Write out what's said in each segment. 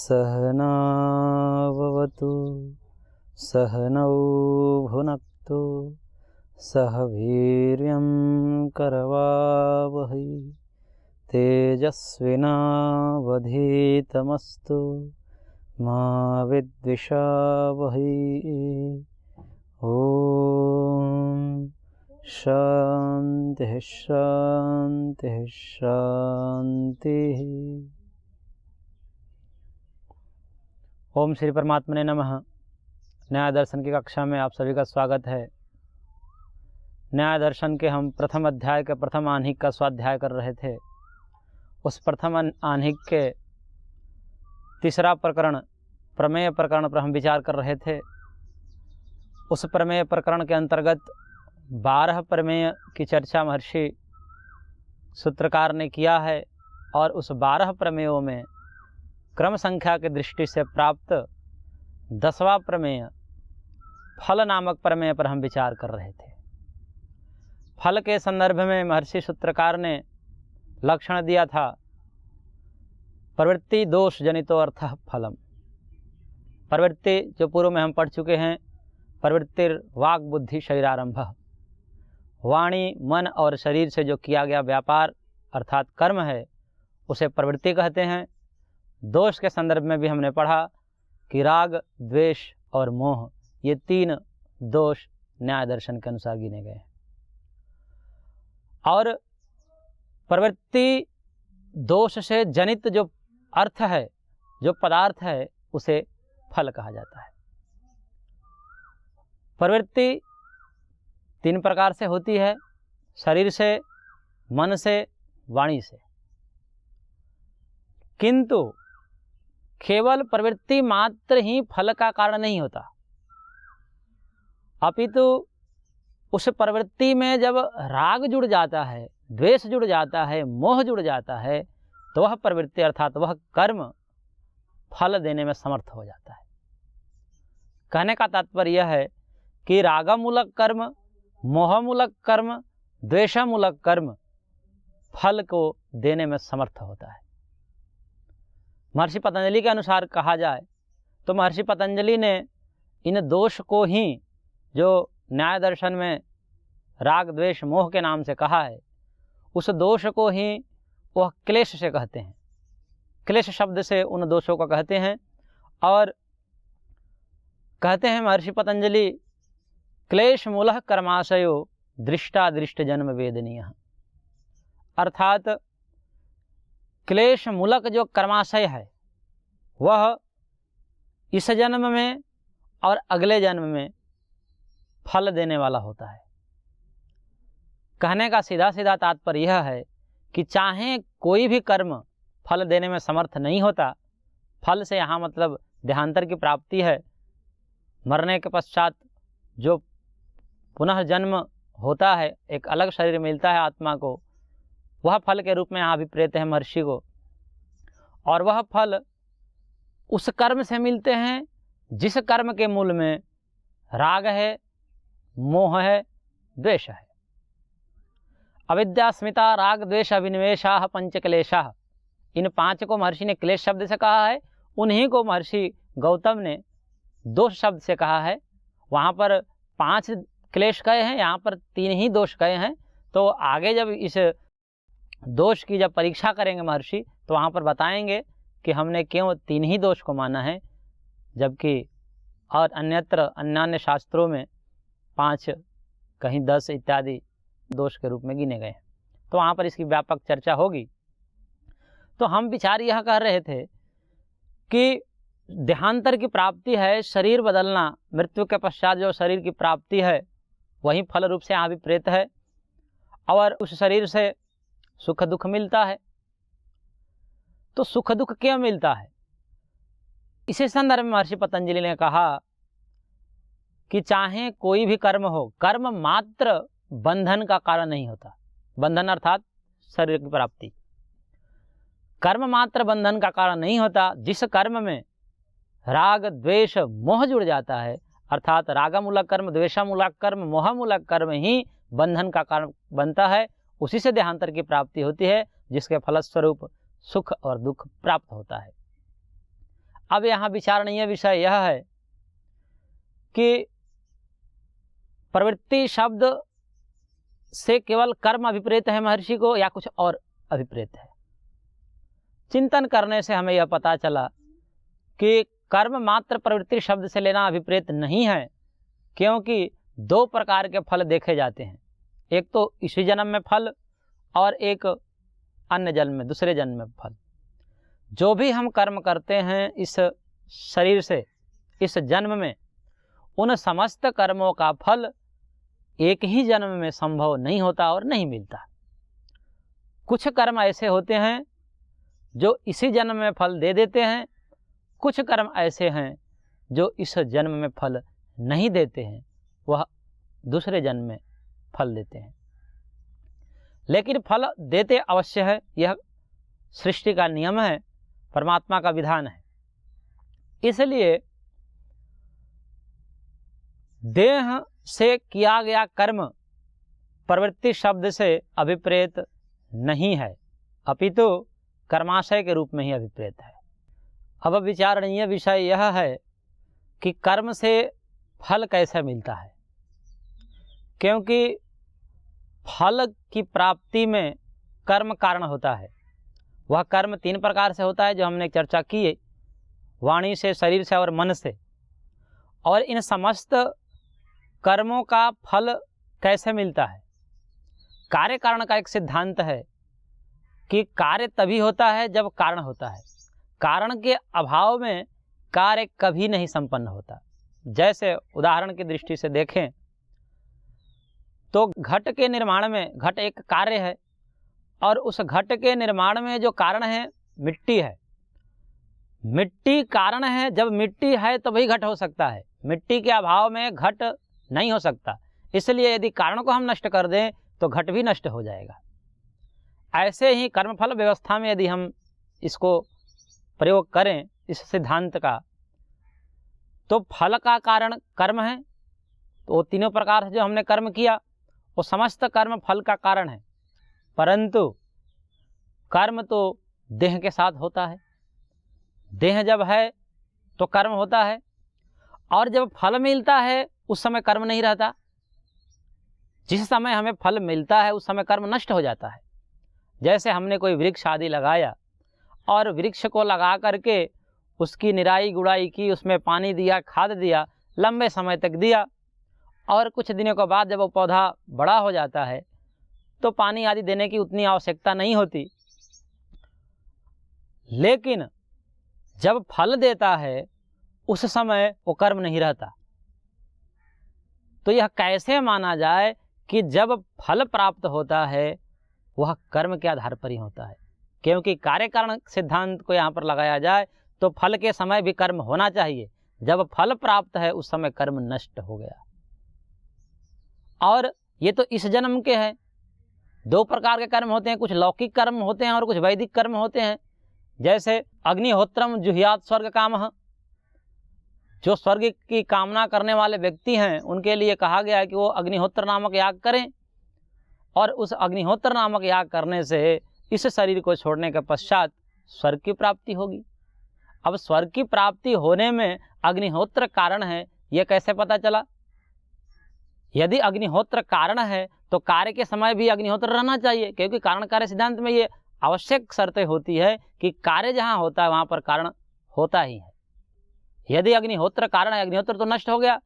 सहनाववतु सहनौ भुनक्तु सह वीर्यं करवावहै तेजस्विनावधीतमस्तु मा विद्विषावहै। ओम शांति शांति शांति। ओम श्री परमात्मने नमः। न्याय दर्शन की कक्षा में आप सभी का स्वागत है। न्याय दर्शन के हम प्रथम अध्याय के प्रथम आह्निक का स्वाध्याय कर रहे थे। उस प्रथम आह्निक के तीसरा प्रकरण प्रमेय प्रकरण पर हम विचार कर रहे थे। उस प्रमेय प्रकरण के अंतर्गत 12 प्रमेय की चर्चा महर्षि सूत्रकार ने किया है और उस 12 प्रमेयों में क्रम संख्या की दृष्टि से प्राप्त 10वां प्रमेय फल नामक प्रमेय पर हम विचार कर रहे थे। फल के संदर्भ में महर्षि सूत्रकार ने लक्षण दिया था प्रवृत्ति दोष जनितो अर्थ फलम। प्रवृत्ति जो पूर्व में हम पढ़ चुके हैं, प्रवृत्ति वाक बुद्धि शरीरारंभ, वाणी मन और शरीर से जो किया गया व्यापार अर्थात कर्म है उसे प्रवृत्ति कहते हैं। दोष के संदर्भ में भी हमने पढ़ा कि राग द्वेष और मोह ये 3 दोष न्याय दर्शन के अनुसार गिने गए हैं। और प्रवृत्ति दोष से जनित जो अर्थ है, जो पदार्थ है, उसे फल कहा जाता है। प्रवृत्ति 3 प्रकार से होती है, शरीर से, मन से, वाणी से। किंतु केवल प्रवृत्ति मात्र ही फल का कारण नहीं होता, अपितु उस प्रवृत्ति में जब राग जुड़ जाता है, द्वेष जुड़ जाता है, मोह जुड़ जाता है, तो वह प्रवृत्ति अर्थात वह कर्म फल देने में समर्थ हो जाता है। कहने का तात्पर्य यह है कि रागमूलक कर्म, मोहमूलक कर्म, द्वेषमूलक कर्म फल को देने में समर्थ होता है। महर्षि पतंजलि के अनुसार कहा जाए तो महर्षि पतंजलि ने इन दोष को ही जो न्याय दर्शन में राग द्वेष मोह के नाम से कहा है, उस दोष को ही वह क्लेश से कहते हैं। क्लेश शब्द से उन दोषों को कहते हैं और कहते हैं महर्षि पतंजलि क्लेश मूलः कर्माशयो दृष्टादृष्ट जन्म वेदनीय। अर्थात क्लेश मूलक जो कर्माशय है वह इस जन्म में और अगले जन्म में फल देने वाला होता है। कहने का सीधा सीधा तात्पर्य यह है कि चाहे कोई भी कर्म फल देने में समर्थ नहीं होता, फल से यहाँ मतलब देहांतर की प्राप्ति है, मरने के पश्चात जो पुनः जन्म होता है, एक अलग शरीर मिलता है आत्मा को, वह फल के रूप में यहाँ अभिप्रेत है महर्षि को। और वह फल उस कर्म से मिलते हैं जिस कर्म के मूल में राग है, मोह है, द्वेष है। अविद्या स्मिता राग द्वेष अभिनिवेशा पंच क्लेशाः, इन 5 को महर्षि ने क्लेश शब्द से कहा है। उन्हीं को महर्षि गौतम ने दोष शब्द से कहा है। वहाँ पर 5 क्लेश कहे हैं, यहाँ पर 3 ही दोष कहे हैं। तो आगे जब इस दोष की जब परीक्षा करेंगे महर्षि तो वहाँ पर बताएंगे कि हमने क्यों 3 ही दोष को माना है, जबकि और अन्यत्र अन्य शास्त्रों में 5 कहीं 10 इत्यादि दोष के रूप में गिने गए हैं। तो वहाँ पर इसकी व्यापक चर्चा होगी। तो हम विचार यह कर रहे थे कि देहांतर की प्राप्ति है, शरीर बदलना, मृत्यु के पश्चात जो शरीर की प्राप्ति है वही फल रूप से यहाँ भी प्रेत है और उस शरीर से सुख दुख मिलता है। तो सुख दुख क्यों मिलता है? इसी संदर्भ में महर्षि पतंजलि ने कहा कि चाहे कोई भी कर्म हो, कर्म मात्र बंधन का कारण नहीं होता। बंधन अर्थात शरीर की प्राप्ति, कर्म मात्र बंधन का कारण नहीं होता। जिस कर्म में राग द्वेष मोह जुड़ जाता है, अर्थात रागमूलक कर्म, द्वेषमूलक कर्म, मोहमूलक कर्म ही बंधन का कारण बनता है, उसी से देहांतर की प्राप्ति होती है, जिसके फलस्वरूप सुख और दुख प्राप्त होता है। अब यहाँ विचारणीय विषय यह है कि प्रवृत्ति शब्द से केवल कर्म अभिप्रेत है महर्षि को या कुछ और अभिप्रेत है। चिंतन करने से हमें यह पता चला कि कर्म मात्र प्रवृत्ति शब्द से लेना अभिप्रेत नहीं है, क्योंकि दो प्रकार के फल देखे जाते हैं, एक तो इसी जन्म में फल और एक अन्य जन्म में, दूसरे जन्म में फल। जो भी हम कर्म करते हैं इस शरीर से इस जन्म में, उन समस्त कर्मों का फल एक ही जन्म में संभव नहीं होता और नहीं मिलता। कुछ कर्म ऐसे होते हैं जो इसी जन्म में फल दे देते हैं, कुछ कर्म ऐसे हैं जो इस जन्म में फल नहीं देते हैं, वह दूसरे जन्म में फल देते हैं। लेकिन फल देते अवश्य है, यह सृष्टि का नियम है, परमात्मा का विधान है। इसलिए देह से किया गया कर्म प्रवृत्ति शब्द से अभिप्रेत नहीं है, अपितु कर्माशय के रूप में ही अभिप्रेत है। अब विचारणीय विषय यह है कि कर्म से फल कैसे मिलता है, क्योंकि फल की प्राप्ति में कर्म कारण होता है। वह कर्म तीन प्रकार से होता है जो हमने चर्चा की है, वाणी से, शरीर से और मन से। और इन समस्त कर्मों का फल कैसे मिलता है? कार्य कारण का एक सिद्धांत है कि कार्य तभी होता है जब कारण होता है। कारण के अभाव में कार्य कभी नहीं संपन्न होता। जैसे उदाहरण की दृष्टि से देखें तो घट के निर्माण में, घट एक कार्य है और उस घट के निर्माण में जो कारण है मिट्टी है। मिट्टी कारण है, जब मिट्टी है तो वही घट हो सकता है, मिट्टी के अभाव में घट नहीं हो सकता। इसलिए यदि कारण को हम नष्ट कर दें तो घट भी नष्ट हो जाएगा। ऐसे ही कर्मफल व्यवस्था में यदि हम इसको प्रयोग करें इस सिद्धांत का, तो फल का कारण कर्म है। तो वो तीनों प्रकार से जो हमने कर्म किया वो समस्त कर्म फल का कारण है, परंतु कर्म तो देह के साथ होता है। देह जब है तो कर्म होता है, और जब फल मिलता है उस समय कर्म नहीं रहता। जिस समय हमें फल मिलता है उस समय कर्म नष्ट हो जाता है। जैसे हमने कोई वृक्ष आदि लगाया और वृक्ष को लगा करके उसकी निराई गुड़ाई की, उसमें पानी दिया, खाद दिया, लंबे समय तक दिया, और कुछ दिनों के बाद जब वो पौधा बड़ा हो जाता है तो पानी आदि देने की उतनी आवश्यकता नहीं होती। लेकिन जब फल देता है उस समय वो कर्म नहीं रहता। तो यह कैसे माना जाए कि जब फल प्राप्त होता है वह कर्म के आधार पर ही होता है? क्योंकि कार्य कारण सिद्धांत को यहाँ पर लगाया जाए तो फल के समय भी कर्म होना चाहिए। जब फल प्राप्त है उस समय कर्म नष्ट हो गया। और ये तो इस जन्म के हैं। दो प्रकार के कर्म होते हैं, कुछ लौकिक कर्म होते हैं और कुछ वैदिक कर्म होते हैं। जैसे अग्निहोत्रम जुह्यात स्वर्ग कामः, जो स्वर्ग की कामना करने वाले व्यक्ति हैं उनके लिए कहा गया है कि वो अग्निहोत्र नामक याग करें, और उस अग्निहोत्र नामक याग करने से इस शरीर को छोड़ने के पश्चात स्वर्ग की प्राप्ति होगी। अब स्वर्ग की प्राप्ति होने में अग्निहोत्र कारण है, यह कैसे पता चला? यदि अग्निहोत्र कारण है तो कार्य के समय भी अग्निहोत्र रहना चाहिए, क्योंकि कारण कार्य सिद्धांत में ये आवश्यक शर्तें होती है कि कार्य जहाँ होता है वहाँ पर कारण होता ही है। यदि अग्निहोत्र कारण है, अग्निहोत्र तो नष्ट हो गया।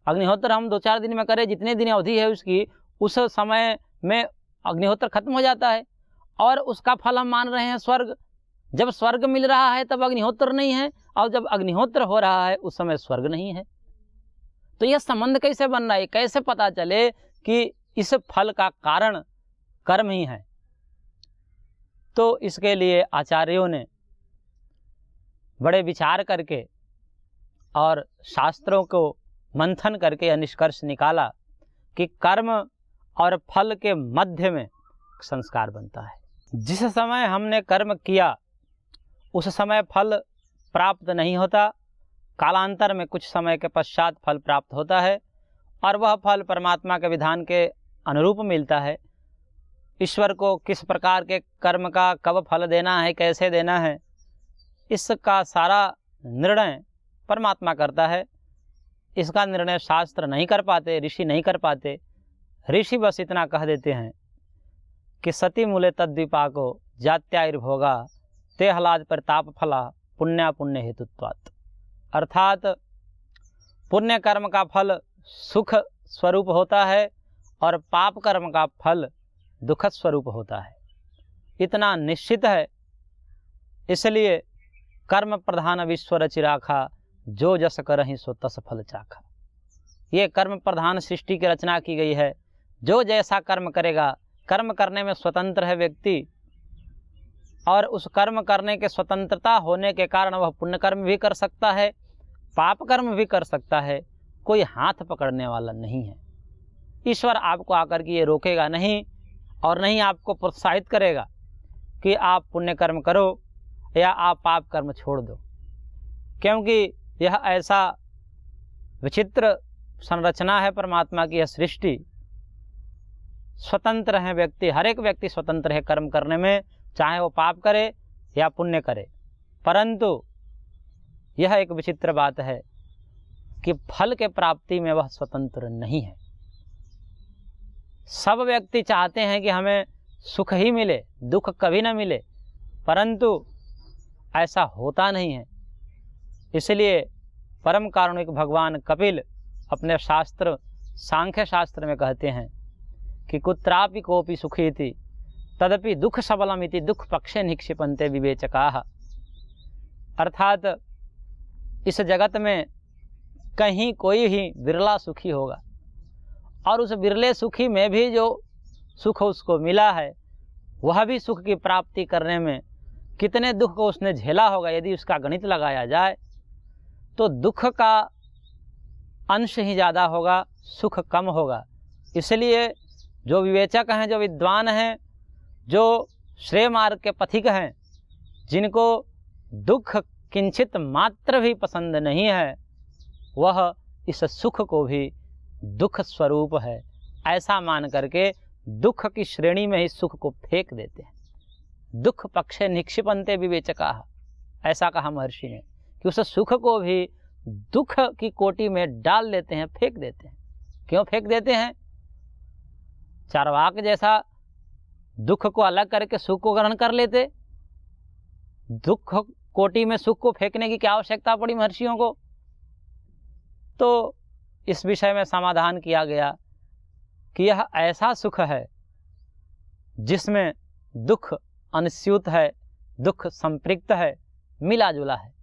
अग्निहोत्र हम 2-4 दिन में करें, जितने दिन अवधि है उसकी, उस समय में अग्निहोत्र खत्म हो जाता है और उसका फल हम मान रहे हैं स्वर्ग। जब स्वर्ग मिल रहा है तब अग्निहोत्र नहीं है, और जब अग्निहोत्र हो रहा है उस समय स्वर्ग नहीं है। तो यह संबंध कैसे बन रहा है? कैसे पता चले कि इस फल का कारण कर्म ही है? तो इसके लिए आचार्यों ने बड़े विचार करके और शास्त्रों को मंथन करके यह निष्कर्ष निकाला कि कर्म और फल के मध्य में संस्कार बनता है। जिस समय हमने कर्म किया उस समय फल प्राप्त नहीं होता, कालांतर में कुछ समय के पश्चात फल प्राप्त होता है, और वह फल परमात्मा के विधान के अनुरूप मिलता है। ईश्वर को किस प्रकार के कर्म का कब फल देना है, कैसे देना है, इसका सारा निर्णय परमात्मा करता है। इसका निर्णय शास्त्र नहीं कर पाते, ऋषि नहीं कर पाते। ऋषि बस इतना कह देते हैं कि सती मूले तद्विपाको जात्यायुर्भोगा ते हलाद प्रताप फला पुण्या पुण्य हेतुत्वात्। अर्थात पुण्य कर्म का फल सुख स्वरूप होता है और पाप कर्म का फल दुखद स्वरूप होता है, इतना निश्चित है। इसलिए कर्म प्रधान विश्व रचि राखा, जो जस करहि सो तस फल चाखा। ये कर्म प्रधान सृष्टि की रचना की गई है। जो जैसा कर्म करेगा, कर्म करने में स्वतंत्र है व्यक्ति, और उस कर्म करने के स्वतंत्रता होने के कारण वह पुण्य कर्म भी कर सकता है, पाप कर्म भी कर सकता है। कोई हाथ पकड़ने वाला नहीं है। ईश्वर आपको आकर के ये रोकेगा नहीं और नहीं आपको प्रोत्साहित करेगा कि आप पुण्य कर्म करो या आप पाप कर्म छोड़ दो, क्योंकि यह ऐसा विचित्र संरचना है परमात्मा की। यह सृष्टि स्वतंत्र है व्यक्ति, हर एक व्यक्ति स्वतंत्र है कर्म करने में, चाहे वो पाप करे या पुण्य करे। परंतु यह एक विचित्र बात है कि फल के प्राप्ति में वह स्वतंत्र नहीं है। सब व्यक्ति चाहते हैं कि हमें सुख ही मिले, दुख कभी न मिले, परंतु ऐसा होता नहीं है। इसलिए परम कारुणिक भगवान कपिल अपने शास्त्र सांख्य शास्त्र में कहते हैं कि कुत्रापि कोपि सुखीति तदपि दुख सबलमिति दुख पक्षे निक्षिपन्ते विवेचकाः। अर्थात इस जगत में कहीं कोई ही बिरला सुखी होगा, और उस बिरले सुखी में भी जो सुख उसको मिला है, वह भी सुख की प्राप्ति करने में कितने दुख को उसने झेला होगा। यदि उसका गणित लगाया जाए तो दुख का अंश ही ज़्यादा होगा, सुख कम होगा। इसलिए जो विवेचक हैं, जो विद्वान हैं, जो श्रेय मार्ग के पथिक हैं, जिनको दुख किंचित मात्र भी पसंद नहीं है, वह इस सुख को भी दुख स्वरूप है ऐसा मान करके दुख की श्रेणी में ही सुख को फेंक देते हैं। दुख पक्षे निक्षिपन्ते विवेचकाः, ऐसा कहा महर्षि ने कि उस सुख को भी दुख की कोटि में डाल देते हैं, फेंक देते हैं। क्यों फेंक देते हैं? चारवाक जैसा दुख को अलग करके सुख को ग्रहण कर लेते। दुख कोटि में सुख को फेंकने की क्या आवश्यकता पड़ी महर्षियों को? तो इस विषय में समाधान किया गया कि यह ऐसा सुख है जिसमें दुख अनुस्यूत है, दुख संपृक्त है, मिला जुला है।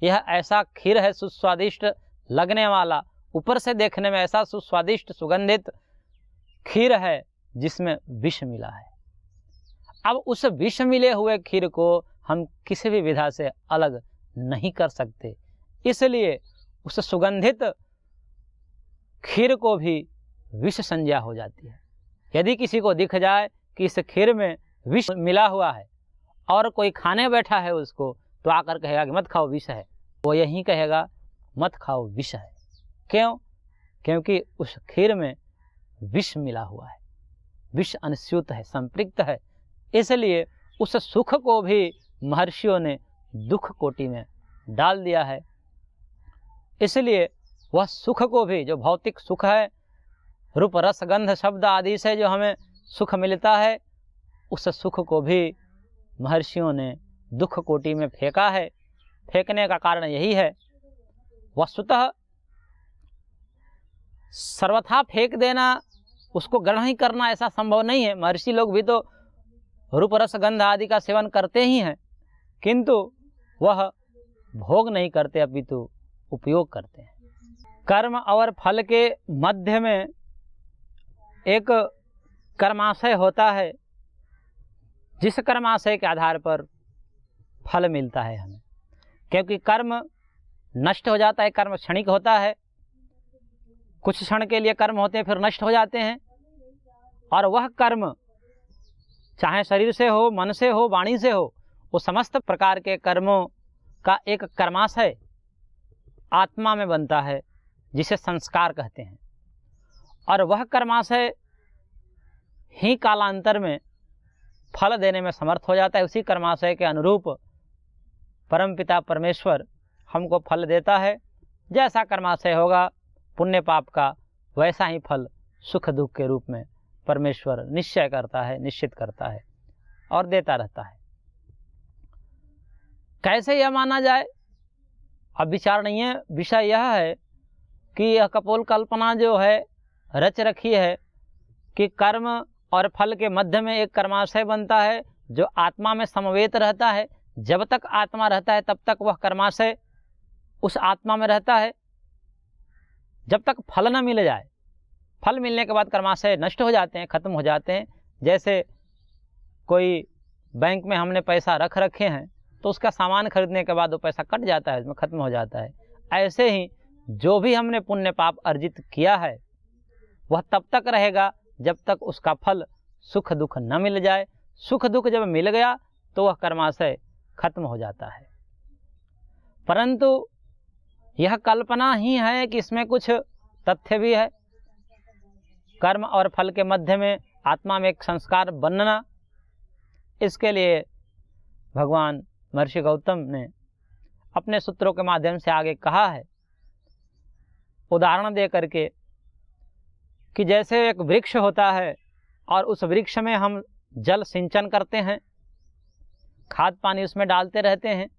यह ऐसा खीर है सुस्वादिष्ट लगने वाला, ऊपर से देखने में ऐसा सुस्वादिष्ट सुगंधित खीर है जिसमें विष मिला है। अब उस विष मिले हुए खीर को हम किसी भी विधा से अलग नहीं कर सकते, इसलिए उस सुगंधित खीर को भी विष संज्ञा हो जाती है। यदि किसी को दिख जाए कि इस खीर में विष मिला हुआ है और कोई खाने बैठा है उसको, तो आकर कहेगा कि मत खाओ विष है, वो यही कहेगा मत खाओ विष है। क्यों? क्योंकि उस खीर में विष मिला हुआ है, विष अनुस्यूत है, संपृक्त है। इसलिए उस सुख को भी महर्षियों ने दुख कोटि में डाल दिया है। इसलिए वह सुख को भी, जो भौतिक सुख है, रूप रस गंध शब्द आदि से जो हमें सुख मिलता है, उस सुख को भी महर्षियों ने दुख कोटि में फेंका है। फेंकने का कारण यही है, वस्तुतः सर्वथा फेंक देना, उसको ग्रहण ही करना ऐसा संभव नहीं है। महर्षि लोग भी तो रूप रस गंध आदि का सेवन करते ही हैं, किंतु वह भोग नहीं करते, अपितु उपयोग करते हैं। कर्म और फल के मध्य में एक कर्माशय होता है, जिस कर्माशय के आधार पर फल मिलता है हमें। क्योंकि कर्म नष्ट हो जाता है, कर्म क्षणिक होता है, कुछ क्षण के लिए कर्म होते हैं फिर नष्ट हो जाते हैं। और वह कर्म चाहे शरीर से हो, मन से हो, वाणी से हो, वो समस्त प्रकार के कर्मों का एक कर्माशय आत्मा में बनता है, जिसे संस्कार कहते हैं। और वह कर्माशय ही कालांतर में फल देने में समर्थ हो जाता है। उसी कर्माशय के अनुरूप परमपिता परमेश्वर हमको फल देता है। जैसा कर्माशय होगा पुण्य पाप का, वैसा ही फल सुख दुख के रूप में परमेश्वर निश्चय करता है, निश्चित करता है और देता रहता है। कैसे यह माना जाए, अब विचार नहीं है। विषय यह है कि यह कपोल कल्पना जो है रच रखी है कि कर्म और फल के मध्य में एक कर्माशय बनता है जो आत्मा में समवेत रहता है। जब तक आत्मा रहता है तब तक वह कर्माशय उस आत्मा में रहता है, जब तक फल न मिल जाए। फल मिलने के बाद कर्माशय नष्ट हो जाते हैं, खत्म हो जाते हैं। जैसे कोई बैंक में हमने पैसा रख रखे हैं तो उसका सामान खरीदने के बाद वो पैसा कट जाता है, उसमें खत्म हो जाता है। ऐसे ही जो भी हमने पुण्य पाप अर्जित किया है वह तब तक रहेगा जब तक उसका फल सुख दुख न मिल जाए। सुख दुख जब मिल गया तो वह कर्माशय खत्म हो जाता है। परंतु यह कल्पना ही है कि इसमें कुछ तथ्य भी है। कर्म और फल के मध्य में आत्मा में एक संस्कार बनना, इसके लिए भगवान महर्षि गौतम ने अपने सूत्रों के माध्यम से आगे कहा है, उदाहरण दे करके, कि जैसे एक वृक्ष होता है और उस वृक्ष में हम जल सिंचन करते हैं, खाद पानी उसमें डालते रहते हैं,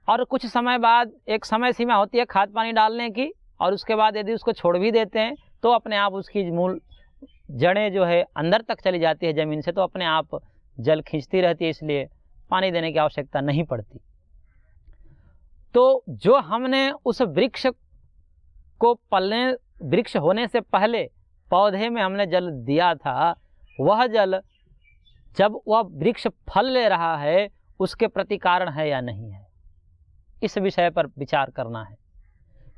और कुछ समय बाद एक समय सीमा होती है खाद पानी डालने की, और उसके बाद यदि उसको छोड़ भी देते हैं तो अपने आप उसकी मूल जड़ें जो है अंदर तक चली जाती है ज़मीन से, तो अपने आप जल खींचती रहती है, इसलिए पानी देने की आवश्यकता नहीं पड़ती। तो जो हमने उस वृक्ष को पलने, वृक्ष होने से पहले पौधे में हमने जल दिया था, वह जल जब वह वृक्ष फल ले रहा है उसके प्रति कारण है या नहीं है, इस विषय पर विचार करना है।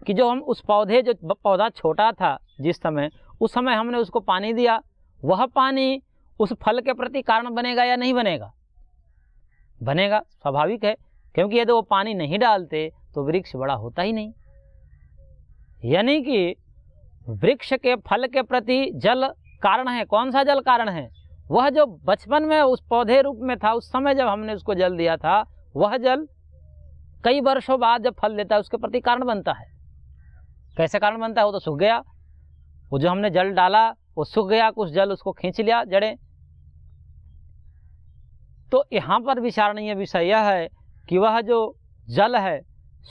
कि जो हम उस पौधे, जो पौधा छोटा था जिस समय, उस समय हमने उसको पानी दिया, वह पानी उस फल के प्रति कारण बनेगा या नहीं बनेगा? बनेगा, स्वाभाविक है, क्योंकि यदि वो पानी नहीं डालते तो वृक्ष बड़ा होता ही नहीं। यानी कि वृक्ष के फल के प्रति जल कारण है। कौन सा जल कारण है? वह जो बचपन में उस पौधे रूप में था, उस समय जब हमने उसको जल दिया था, वह जल कई वर्षों बाद जब फल देता है उसके प्रति कारण बनता है। कैसे कारण बनता है? वो तो सूख गया, वो जो हमने जल डाला वो सूख गया, कुछ जल उसको खींच लिया जड़ें। तो यहाँ पर विचारणीय विषय यह है कि वह जो जल है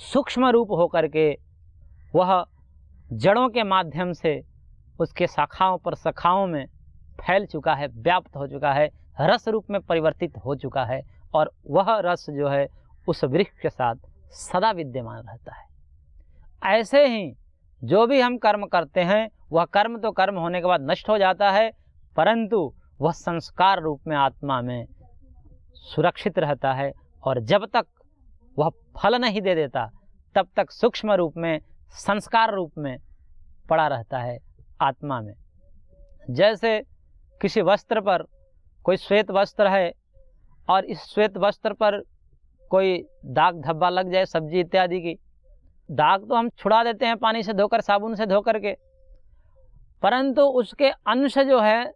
सूक्ष्म रूप होकर के वह जड़ों के माध्यम से उसके शाखाओं पर शाखाओं में फैल चुका है, व्याप्त हो चुका है, रस रूप में परिवर्तित हो चुका है, और वह रस जो है उस वृक्ष के साथ सदा विद्यमान रहता है। ऐसे ही जो भी हम कर्म करते हैं वह कर्म तो कर्म होने के बाद नष्ट हो जाता है, परंतु वह संस्कार रूप में आत्मा में सुरक्षित रहता है, और जब तक वह फल नहीं दे देता तब तक सूक्ष्म रूप में, संस्कार रूप में पड़ा रहता है आत्मा में। जैसे किसी वस्त्र पर, कोई श्वेत वस्त्र है और इस श्वेत वस्त्र पर कोई दाग धब्बा लग जाए सब्जी इत्यादि की, दाग तो हम छुड़ा देते हैं पानी से धोकर, साबुन से धोकर के, परंतु उसके अंश जो है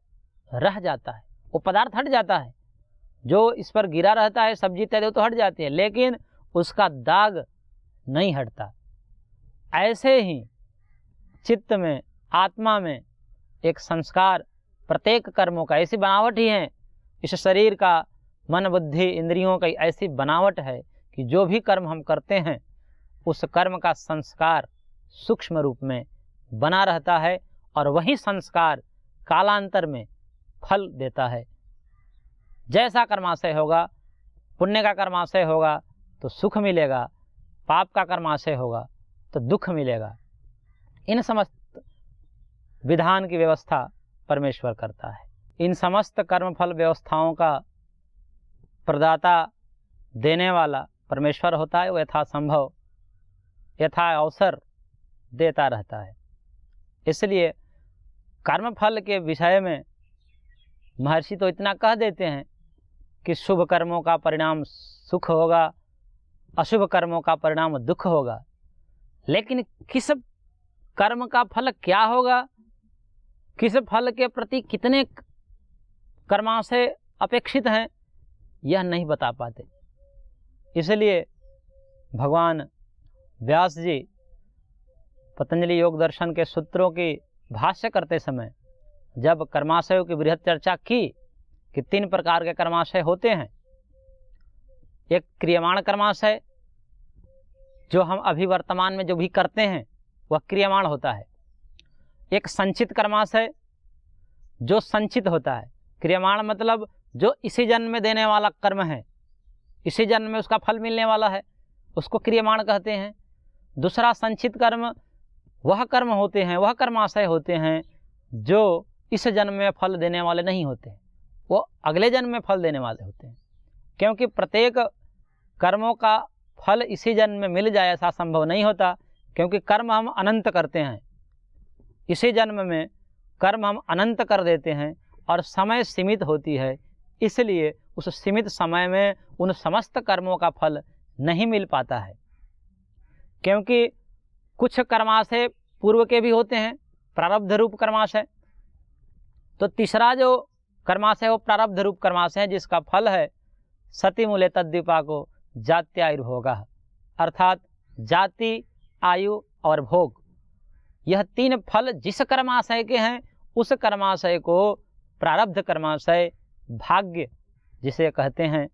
रह जाता है, वो पदार्थ हट जाता है, जो इस पर गिरा रहता है सब्जी इत्यादि तो हट जाती है, लेकिन उसका दाग नहीं हटता। ऐसे ही चित्त में, आत्मा में एक संस्कार, प्रत्येक कर्मों का ऐसी बनावट ही है, इस शरीर का, मन बुद्धि इंद्रियों की ऐसी बनावट है कि जो भी कर्म हम करते हैं उस कर्म का संस्कार सूक्ष्म रूप में बना रहता है, और वही संस्कार कालांतर में फल देता है। जैसा कर्माशय होगा, पुण्य का कर्माशय होगा तो सुख मिलेगा, पाप का कर्माशय होगा तो दुख मिलेगा। इन समस्त विधान की व्यवस्था परमेश्वर करता है। इन समस्त कर्मफल व्यवस्थाओं का प्रदाता, देने वाला परमेश्वर होता है। वो यथासंभव, यथा अवसर देता रहता है। इसलिए कर्मफल के विषय में महर्षि तो इतना कह देते हैं कि शुभ कर्मों का परिणाम सुख होगा, अशुभ कर्मों का परिणाम दुख होगा, लेकिन किस कर्म का फल क्या होगा, किस फल के प्रति कितने कर्माशय अपेक्षित हैं, यह नहीं बता पाते। इसलिए भगवान व्यास जी पतंजलि योग दर्शन के सूत्रों की भाष्य करते समय जब कर्माशयों की बृहद चर्चा की कि 3 प्रकार के कर्माशय होते हैं। एक क्रियमाण कर्माशय, जो हम अभी वर्तमान में जो भी करते हैं वह क्रियमाण होता है। एक संचित कर्माशय, जो संचित होता है। क्रियमाण मतलब जो इसी जन्म में देने वाला कर्म है, इसी जन्म में उसका फल मिलने वाला है, उसको क्रियमाण कहते हैं। दूसरा संचित कर्म, वह कर्म होते हैं, वह कर्माशय होते हैं जो इस जन्म में फल देने वाले नहीं होते, वो अगले जन्म में फल देने वाले होते हैं। क्योंकि प्रत्येक कर्मों का फल इसी जन्म में मिल जाए ऐसा संभव नहीं होता, क्योंकि कर्म हम अनंत करते हैं। इसी जन्म में कर्म हम अनंत कर देते हैं और समय सीमित होती है, इसलिए उस सीमित समय में उन समस्त कर्मों का फल नहीं मिल पाता है। क्योंकि कुछ कर्माशय पूर्व के भी होते हैं, प्रारब्ध रूप कर्माशय। तो तीसरा जो कर्माशय वो प्रारब्ध रूप कर्माशय है, जिसका फल है सति मूले तद्विपाको जात्यायुर्भोग, अर्थात जाति, आयु और भोग। यह 3 फल जिस कर्माशय के हैं उस कर्माशय को प्रारब्ध कर्माशय, भाग्य जिसे कहते हैं,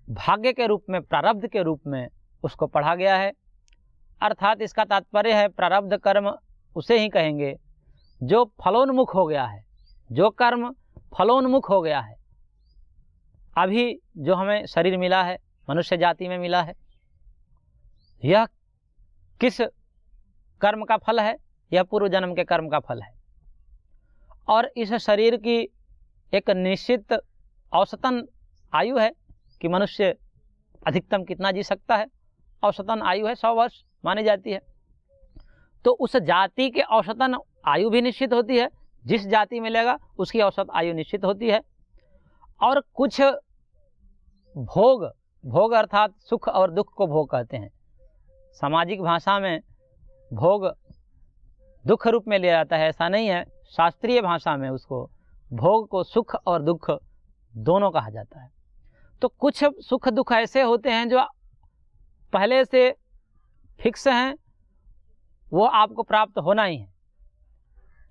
भाग्य के रूप में, प्रारब्ध के रूप में उसको पढ़ा गया है। अर्थात इसका तात्पर्य है प्रारब्ध कर्म उसे ही कहेंगे जो फलोन्मुख हो गया है, जो कर्म फलोन्मुख हो गया है। अभी जो हमें शरीर मिला है, मनुष्य जाति में मिला है, यह किस कर्म का फल है? यह पूर्व जन्म के कर्म का फल है। और इस शरीर की एक निश्चित औसतन आयु है कि मनुष्य अधिकतम कितना जी सकता है। औसतन आयु है 100 वर्ष मानी जाती है। तो उस जाति के औसतन आयु भी निश्चित होती है, जिस जाति में लेगा उसकी औसत आयु निश्चित होती है। और कुछ भोग, भोग अर्थात सुख और दुख को भोग कहते हैं। सामाजिक भाषा में भोग दुख रूप में लिया जाता है, ऐसा नहीं है। शास्त्रीय भाषा में उसको भोग को सुख और दुख दोनों कहा जाता है। तो कुछ सुख दुख ऐसे होते हैं जो पहले से फिक्स हैं, वो आपको प्राप्त होना ही है।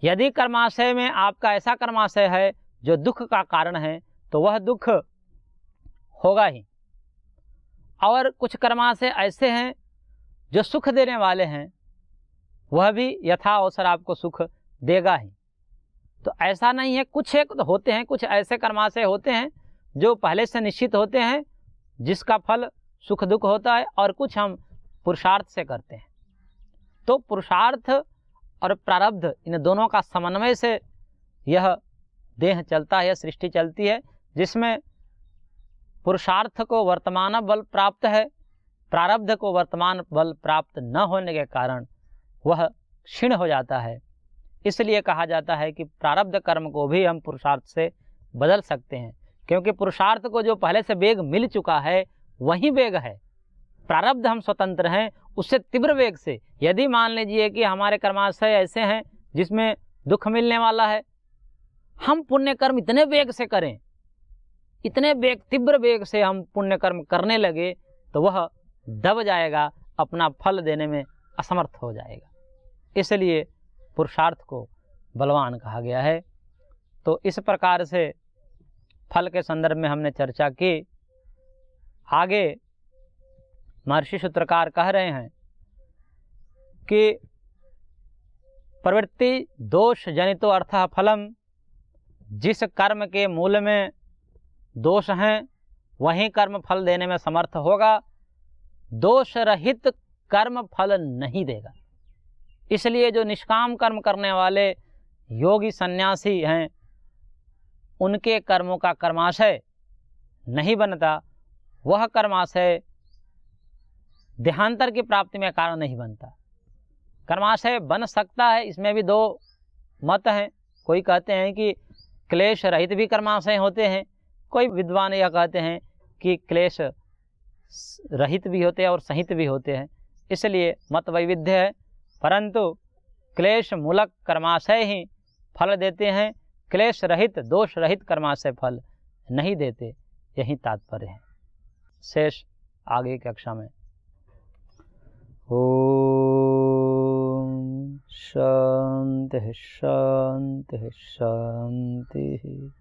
यदि कर्माशय में आपका ऐसा कर्माशय है जो दुख का कारण है तो वह दुख होगा ही। और कुछ कर्माशय ऐसे हैं जो सुख देने वाले हैं, वह भी यथा अवसर आपको सुख देगा ही। तो ऐसा नहीं है, कुछ एक होते हैं, कुछ ऐसे कर्माशय होते हैं जो पहले से निश्चित होते हैं, जिसका फल सुख दुख होता है, और कुछ हम पुरुषार्थ से करते हैं। तो पुरुषार्थ और प्रारब्ध इन दोनों का समन्वय से यह देह चलता है, यह सृष्टि चलती है, जिसमें पुरुषार्थ को वर्तमान बल प्राप्त है, प्रारब्ध को वर्तमान बल प्राप्त न होने के कारण वह क्षीण हो जाता है। इसलिए कहा जाता है कि प्रारब्ध कर्म को भी हम पुरुषार्थ से बदल सकते हैं, क्योंकि पुरुषार्थ को जो पहले से वेग मिल चुका है वही वेग है। प्रारब्ध हम स्वतंत्र हैं उससे तीव्र वेग से। यदि मान लीजिए कि हमारे कर्माशय ऐसे हैं जिसमें दुख मिलने वाला है, हम पुण्य कर्म इतने वेग से करें, इतने वेग, तीव्र वेग से हम पुण्य कर्म करने लगे तो वह दब जाएगा, अपना फल देने में असमर्थ हो जाएगा। इसलिए पुरुषार्थ को बलवान कहा गया है। तो इस प्रकार से फल के संदर्भ में हमने चर्चा की। आगे महर्षि सूत्रकार कह रहे हैं कि प्रवृत्ति दोष जनितो अर्थः फलम, जिस कर्म के मूल में दोष हैं वही कर्म फल देने में समर्थ होगा, दोष रहित कर्म फल नहीं देगा। इसलिए जो निष्काम कर्म करने वाले योगी सन्यासी हैं उनके कर्मों का कर्माशय नहीं बनता, वह कर्माशय देहांतर की प्राप्ति में कारण नहीं बनता। कर्माशय बन सकता है, इसमें भी 2 मत हैं। कोई कहते हैं कि क्लेश रहित भी कर्माशय होते हैं, कोई विद्वान यह कहते हैं कि क्लेश रहित भी होते हैं और सहित भी होते हैं। इसलिए मत वैविध्य है, परंतु क्लेश मूलक कर्माशय ही फल देते हैं, क्लेश रहित दोष रहित कर्माशय फल नहीं देते। यही तात्पर्य है। शेष आगे की कक्षा में। ओम शांति शांति शांति।